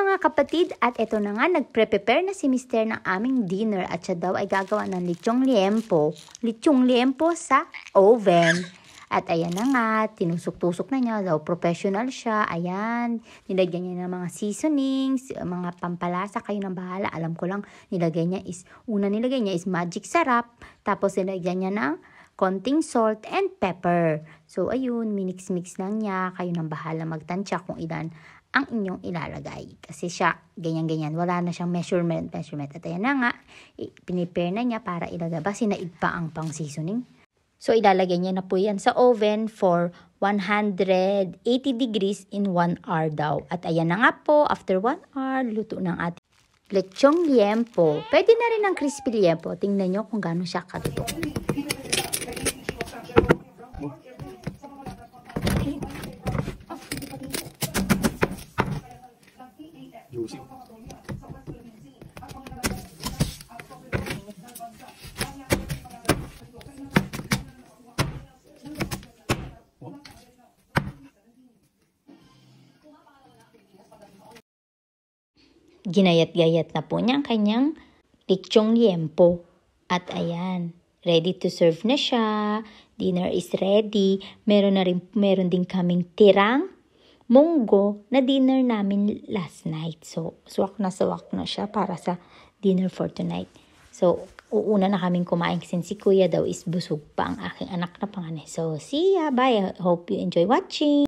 mga kapatid, at ito na nga, nagpre-prepare na si Mister ng aming dinner at siya daw ay gagawa ng lechong liempo. Lechong liempo sa oven. At ayan na nga, tinusok-tusok na niya daw, professional siya. Ayan, nilagyan niya ng mga seasonings, mga pampalasa, kayo nang bahala. Alam ko lang, una nilagay niya is magic sarap, tapos nilagyan niya ng konting salt and pepper. So ayun, minix-mix lang niya, kayo nang bahala magtansya kung ilan ang inyong ilalagay. Kasi siya, ganyan-ganyan. Wala na siyang measurement. At ayan na nga, pinipare na niya para ilagay. Sinaig pa ang pang seasoning. So, ilalagay niya na po yan sa oven for 180 degrees in 1 hour daw. At ayan na nga po, after 1 hour, luto ng ating lechong liempo. Pwede na rin ang crispy liempo. Tingnan nyo kung gaano siya kaluto. Ginayat-gayat na po niya ang kanyang lechong liempo. At ayan, ready to serve na siya. Dinner is ready. Meron din kaming tirang munggo na dinner namin last night. So, swak na siya para sa dinner for tonight. So, uuna na kaming kumain kasi si Kuya daw is busog pa ang aking anak na panganay. So, see ya. Bye. I hope you enjoy watching.